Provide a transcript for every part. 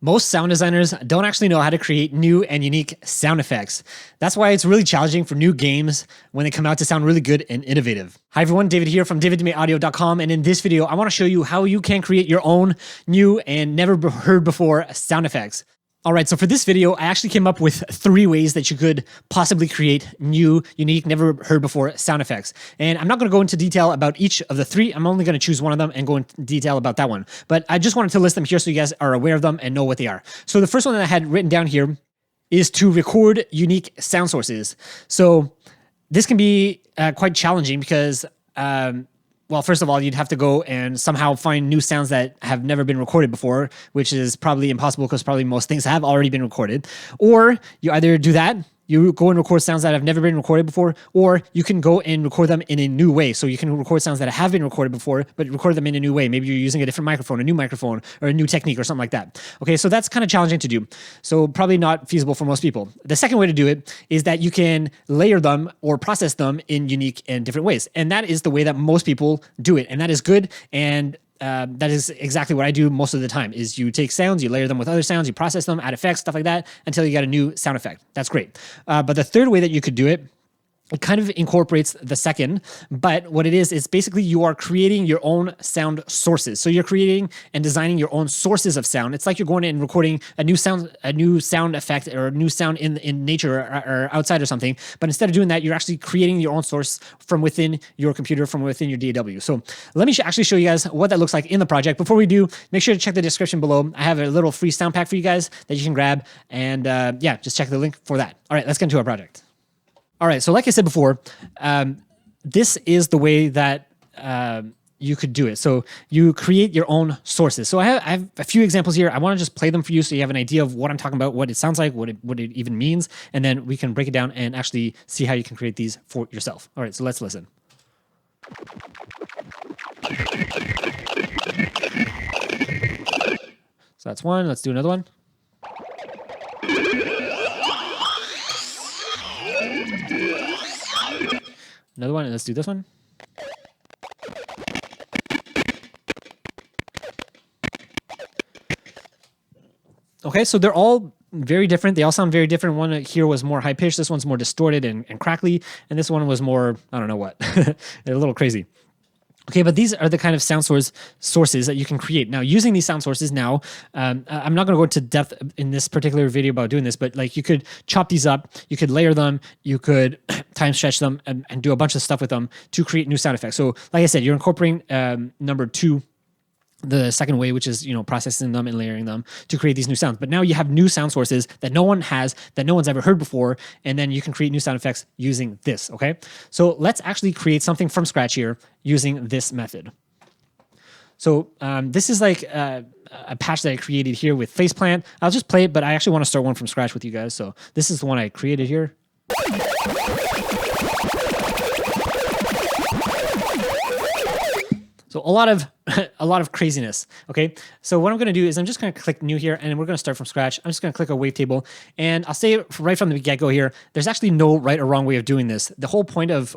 Most sound designers don't actually know how to create new and unique sound effects. That's why it's really challenging for new games when they come out to sound really good and innovative. Hi everyone, David here from daviddumaisaudio.com, and in this video, I want to show you how you can create your own new and never heard before sound effects. All right, so for this video, I actually came up with 3 ways that you could possibly create new, unique, never heard before sound effects. And I'm not going to go into detail about each of the 3. I'm only going to choose one of them and go into detail about that one. But I just wanted to list them here so you guys are aware of them and know what they are. So the first one that I had written down here is to record unique sound sources. So this can be quite challenging because well, first of all, you'd have to go and somehow find new sounds that have never been recorded before, which is probably impossible because probably most things have already been recorded. Or you either do that, you go and record sounds that have never been recorded before, or you can go and record them in a new way. So you can record sounds that have been recorded before, but record them in a new way. Maybe you're using a different microphone, a new microphone, or a new technique or something like that. Okay, so that's kind of challenging to do. So probably not feasible for most people. The second way to do it is that you can layer them or process them in unique and different ways. And that is the way that most people do it. And that is good. And that is exactly what I do most of the time is you take sounds, you layer them with other sounds, you process them, add effects, stuff like that, until you get a new sound effect. That's great. But the third way that you could do it, it kind of incorporates the second, but what it is basically you are creating your own sound sources. So you're creating and designing your own sources of sound. It's like you're going in and recording a new sound effect or a new sound in nature or outside or something. But instead of doing that, you're actually creating your own source from within your computer, from within your DAW. So let me actually show you guys what that looks like in the project. Before we do, make sure to check the description below. I have a little free sound pack for you guys that you can grab. And yeah, just check the link for that. All right, let's get into our project. All right, so like I said before, this is the way that you could do it. So you create your own sources. So I have a few examples here. I want to just play them for you so you have an idea of what I'm talking about, what it sounds like, what it even means, and then we can break it down and actually see how you can create these for yourself. All right, so let's listen. So that's one. Let's do another one. Another one, and let's do this one. Okay, so they're all very different. They all sound very different. One here was more high pitched. This one's more distorted and crackly. And this one was more, I don't know what. They're a little crazy. Okay, but these are the kind of sound sources that you can create. Now, using these sound sources now, I'm not going to go into depth in this particular video about doing this, but like you could chop these up, you could layer them, you could time stretch them and do a bunch of stuff with them to create new sound effects. So like I said, you're incorporating number 2, the second way, which is, processing them and layering them to create these new sounds. But now you have new sound sources that no one has, that no one's ever heard before, and then you can create new sound effects using this, okay? So let's actually create something from scratch here using this method. So this is like a patch that I created here with Faceplant. I'll just play it, but I actually want to start one from scratch with you guys. So this is the one I created here. So a lot of craziness, okay? So what I'm gonna do is I'm just gonna click new here and we're gonna start from scratch. I'm just gonna click a wavetable and I'll say right from the get-go here, there's actually no right or wrong way of doing this. The whole point of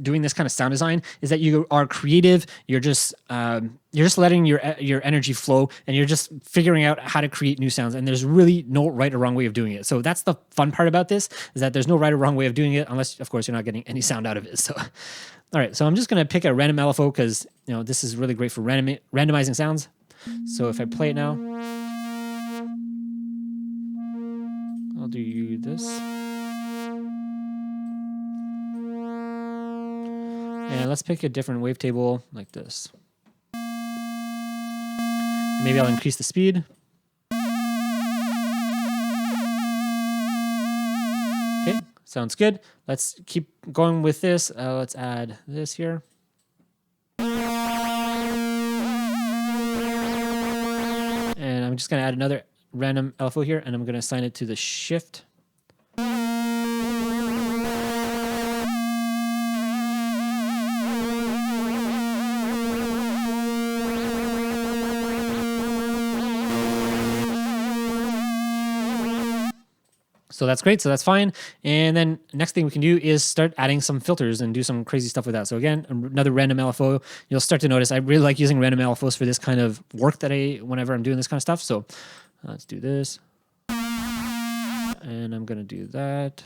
doing this kind of sound design is that you are creative, you're just letting your energy flow and you're just figuring out how to create new sounds, and there's really no right or wrong way of doing it. So that's the fun part about this, is that there's no right or wrong way of doing it unless, of course, you're not getting any sound out of it. So all right, so I'm just gonna pick a random LFO because this is really great for randomizing sounds. So if I play it now, I'll do this. And let's pick a different wavetable like this. Maybe I'll increase the speed. Okay. Sounds good. Let's keep going with this. Let's add this here. And I'm just going to add another random LFO here, and I'm going to assign it to the shift. So that's great. So that's fine. And then next thing we can do is start adding some filters and do some crazy stuff with that. So again, another random LFO. You'll start to notice I really like using random LFOs for this kind of work whenever I'm doing this kind of stuff. So Let's do this. And I'm going to do that.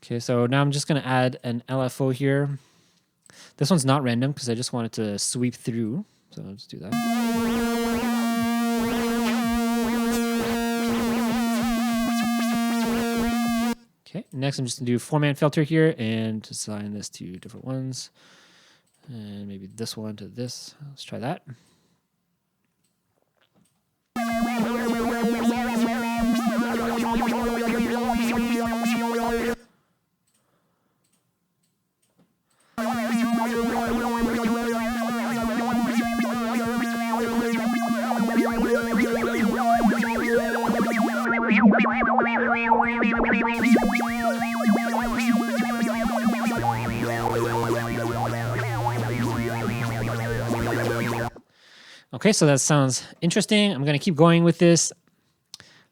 Okay, so now I'm just going to add an LFO here. This one's not random because I just want it to sweep through. So let's do that. Okay, next I'm just going to do format filter here and assign this to different ones. And maybe this one to this. Let's try that. Okay, so that sounds interesting. I'm going to keep going with this.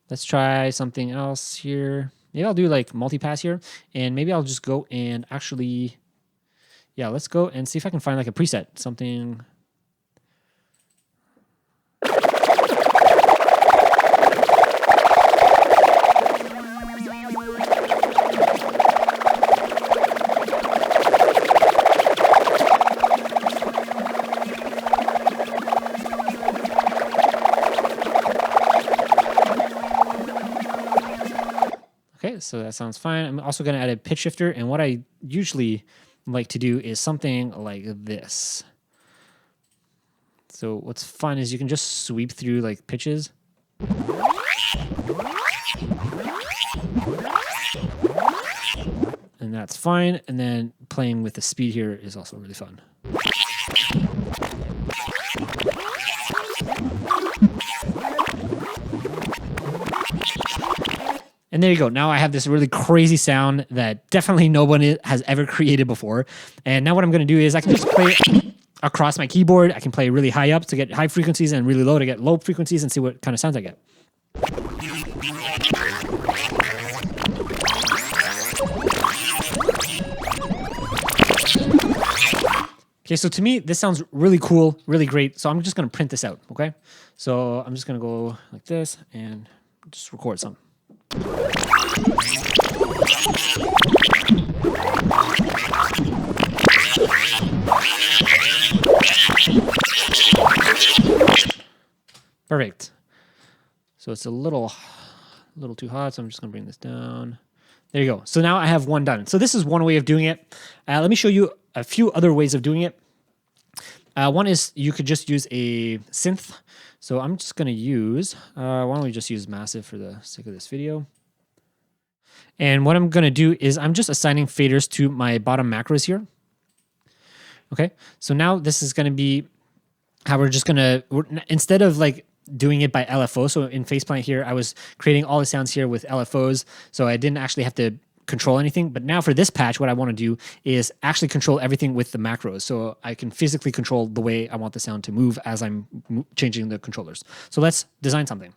Let's try something else here. Maybe I'll do like multipass here, and maybe I'll just go and actually, yeah, let's go and see if I can find like a preset, something. Okay, so that sounds fine. I'm also going to add a pitch shifter, and what I usually like to do is something like this. So what's fun is you can just sweep through like pitches. And that's fine. And then playing with the speed here is also really fun. And there you go. Now I have this really crazy sound that definitely no one has ever created before. And now what I'm going to do is I can just play across my keyboard. I can play really high up to get high frequencies and really low to get low frequencies and see what kind of sounds I get. Okay, so to me, this sounds really cool, really great. So I'm just going to print this out, okay? So I'm just going to go like this and just record some. Perfect. So it's a little too hot, so I'm just going to bring this down. There you go. So now I have one done. So this is one way of doing it. Let me show you a few other ways of doing it. One is you could just use a synth. So I'm just going to use, why don't we just use massive for the sake of this video. And what I'm going to do is I'm just assigning faders to my bottom macros here. Okay, so now this is going to be how we're just going to, instead of like doing it by LFO, so in Faceplant here, I was creating all the sounds here with LFOs, so I didn't actually have to control anything. But now for this patch, what I want to do is actually control everything with the macros. So I can physically control the way I want the sound to move as I'm changing the controllers. So let's design something.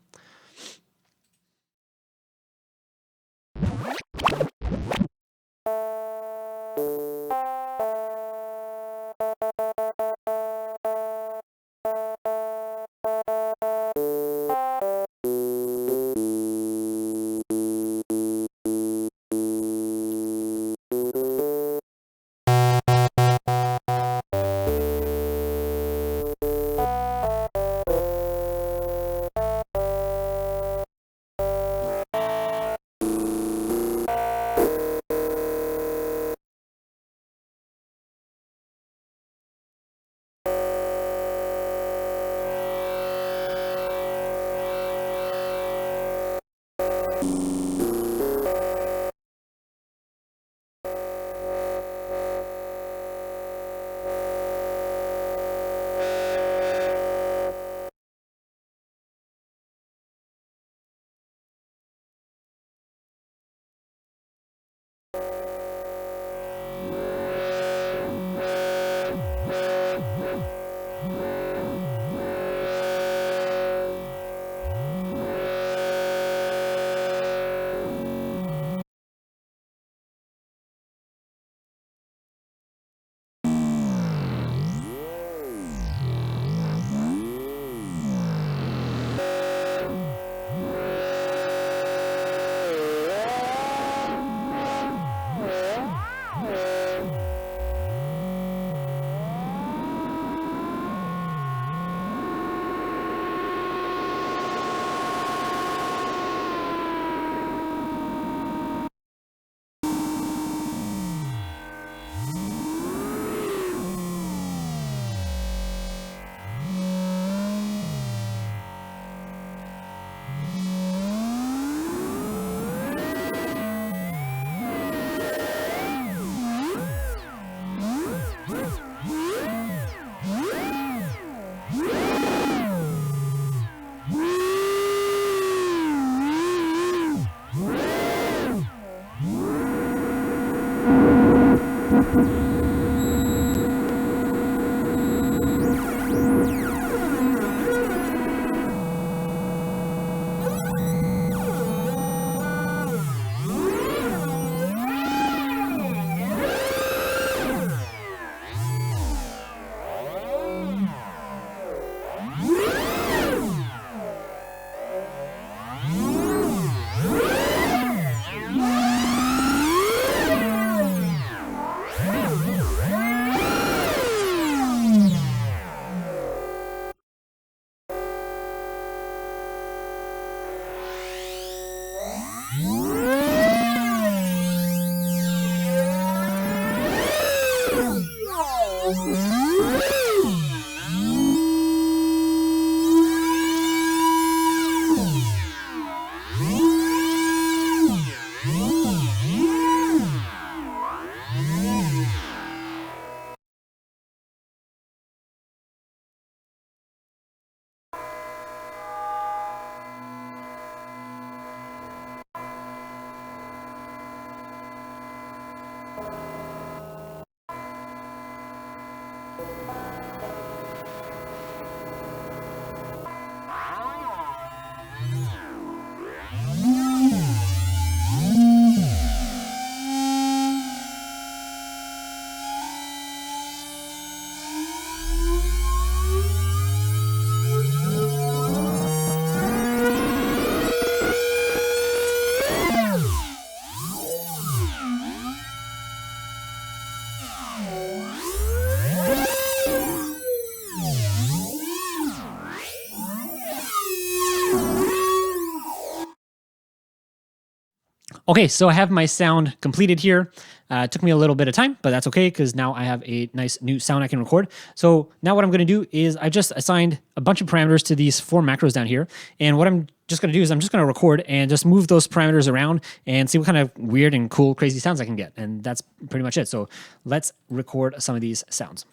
Okay, so I have my sound completed here. It took me a little bit of time, but that's okay because now I have a nice new sound I can record. So now what I'm going to do is I just assigned a bunch of parameters to these 4 macros down here. And what I'm just going to do is I'm just going to record and just move those parameters around and see what kind of weird and cool, crazy sounds I can get. And that's pretty much it. So let's record some of these sounds.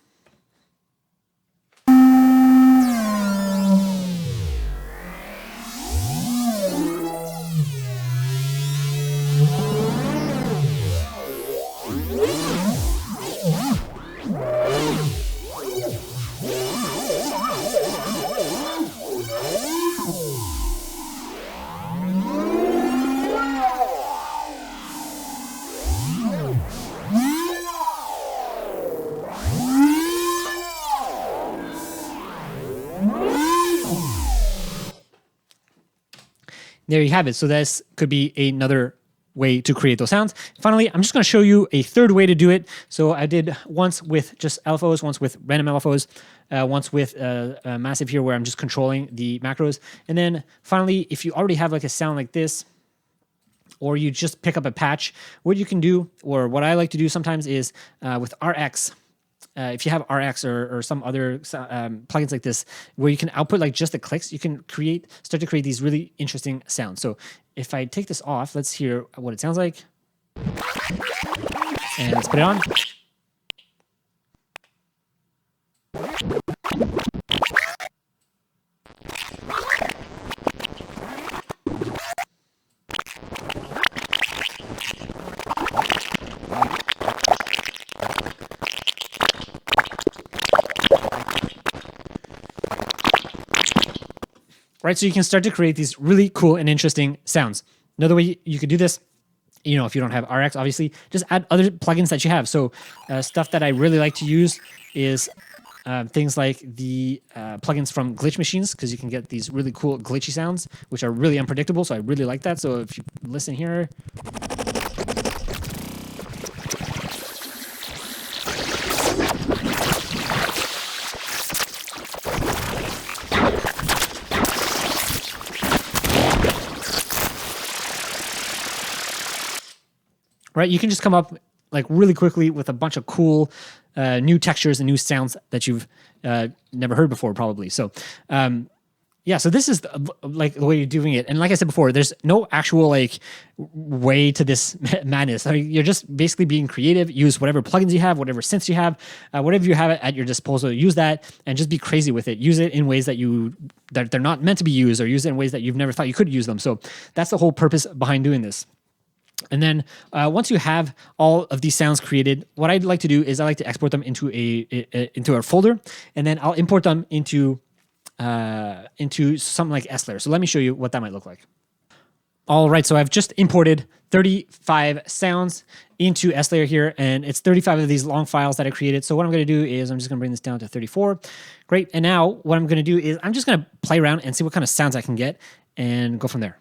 There you have it. So this could be another way to create those sounds. Finally, I'm just going to show you a third way to do it. So I did once with just LFOs, once with random LFOs, once with a massive here where I'm just controlling the macros. And then finally, if you already have like a sound like this, or you just pick up a patch, what you can do, or what I like to do sometimes is with RX, if you have RX or some other plugins like this, where you can output like just the clicks, you can start to create these really interesting sounds. So if I take this off, let's hear what it sounds like. And let's put it on. Right, so you can start to create these really cool and interesting sounds. Another way you could do this, you know, if you don't have RX, obviously, just add other plugins that you have. So stuff that I really like to use is things like the plugins from glitch machines, because you can get these really cool glitchy sounds, which are really unpredictable. So I really like that. So if you listen here. Right, you can just come up like really quickly with a bunch of cool new textures and new sounds that you've never heard before, probably. So, yeah, so this is like the way you're doing it. And like I said before, there's no actual like way to this madness. I mean, you're just basically being creative. Use whatever plugins you have, whatever synths you have, whatever you have at your disposal. Use that and just be crazy with it. Use it in ways that they're not meant to be used, or use it in ways that you've never thought you could use them. So that's the whole purpose behind doing this. And then once you have all of these sounds created, what I'd like to do is I like to export them into a folder, and then I'll import them into something like S layer. So let me show you what that might look like. All right, so I've just imported 35 sounds into S layer here, and it's 35 of these long files that I created. So what I'm going to do is I'm just going to bring this down to 34. Great. And now what I'm going to do is I'm just going to play around and see what kind of sounds I can get and go from there.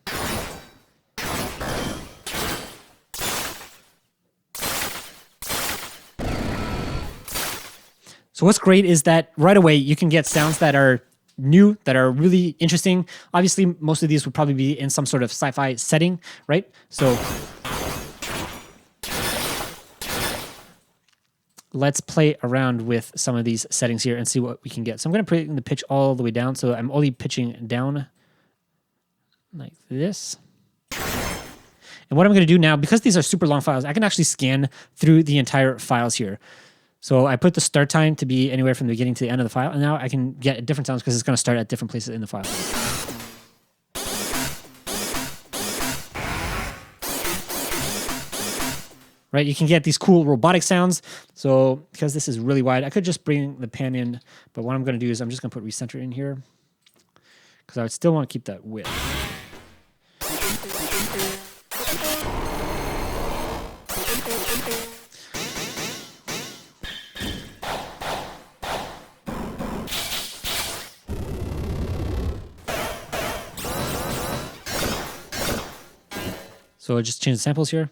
So what's great is that right away you can get sounds that are new, that are really interesting. Obviously, most of these would probably be in some sort of sci-fi setting, right? So let's play around with some of these settings here and see what we can get. So I'm going to bring the pitch all the way down. So I'm only pitching down like this. And what I'm going to do now, because these are super long files, I can actually scan through the entire files here. So I put the start time to be anywhere from the beginning to the end of the file, and now I can get different sounds because it's going to start at different places in the file. Right, you can get these cool robotic sounds. So because this is really wide, I could just bring the pan in, but what I'm going to do is I'm just going to put recenter in here because I would still want to keep that width. So I just change the samples here.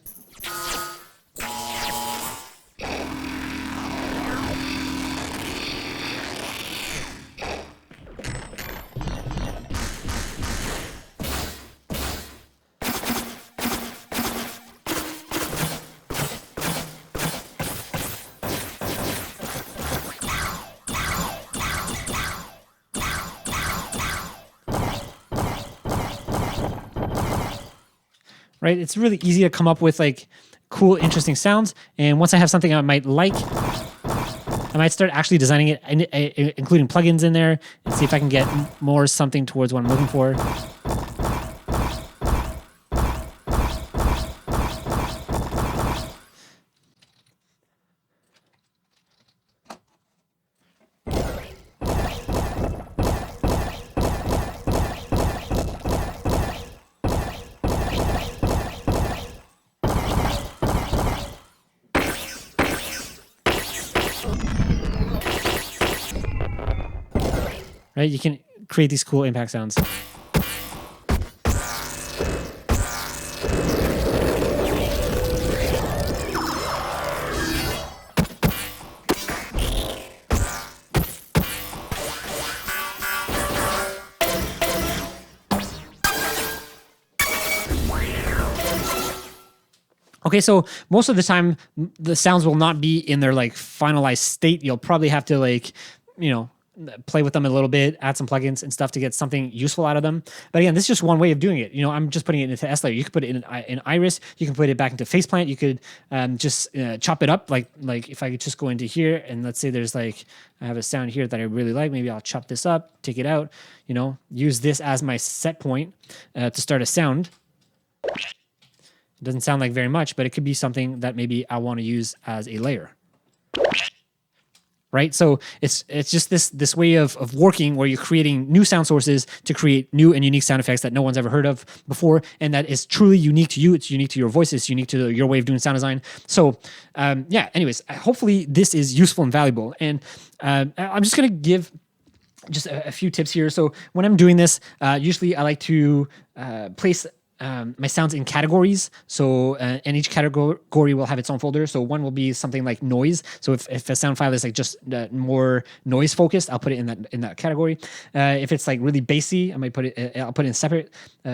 Right? It's really easy to come up with like cool, interesting sounds. And once I have something I might like, I might start actually designing it, including plugins in there, and see if I can get more something towards what I'm looking for. Right? You can create these cool impact sounds. Okay, so most of the time, the sounds will not be in their like finalized state. You'll probably have to like, play with them a little bit, add some plugins and stuff to get something useful out of them. But again, this is just one way of doing it. I'm just putting it into S layer. You could put it in Iris. You can put it back into Faceplant. You could just chop it up. Like if I could just go into here and let's say there's like, I have a sound here that I really like. Maybe I'll chop this up, take it out, use this as my set point to start a sound. It doesn't sound like very much, but it could be something that maybe I want to use as a layer. Right? So it's just this way of working where you're creating new sound sources to create new and unique sound effects that no one's ever heard of before, and that is truly unique to you. It's unique to your voice. It's unique to your way of doing sound design. So anyways, hopefully this is useful and valuable. And I'm just going to give just a few tips here. So when I'm doing this, usually I like to place my sounds in categories. So, and each category will have its own folder. So one will be something like noise. So if a sound file is like just more noise focused, I'll put it in that category. If it's like really bassy, I'll put it in separate,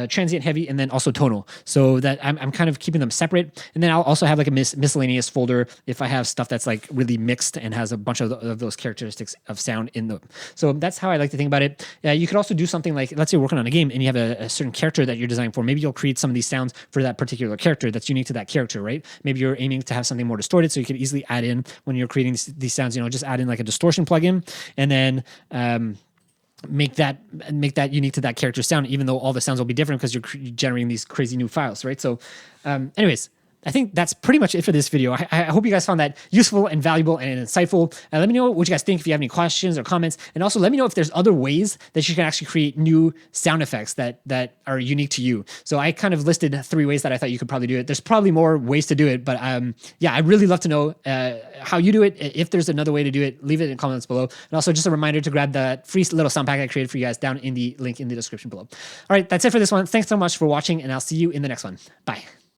transient, heavy, and then also tonal. So that I'm kind of keeping them separate. And then I'll also have like a miscellaneous folder if I have stuff that's like really mixed and has a bunch of those characteristics of sound in them. So that's how I like to think about it. You could also do something like, let's say you're working on a game and you have a certain character that you're designing for. Maybe you'll create some of these sounds for that particular character that's unique to that character, right? Maybe you're aiming to have something more distorted, so you could easily add in, when you're creating these sounds, just add in like a distortion plugin, and then make that unique to that character sound, even though all the sounds will be different because you're generating these crazy new files, right? So anyways, I think that's pretty much it for this video. I hope you guys found that useful and valuable and insightful. Let me know what you guys think if you have any questions or comments. And also let me know if there's other ways that you can actually create new sound effects that are unique to you. So I kind of listed 3 ways that I thought you could probably do it. There's probably more ways to do it, but yeah, I'd really love to know how you do it. If there's another way to do it, leave it in the comments below. And also just a reminder to grab the free little sound pack I created for you guys down in the link in the description below. All right, that's it for this one. Thanks so much for watching, and I'll see you in the next one. Bye.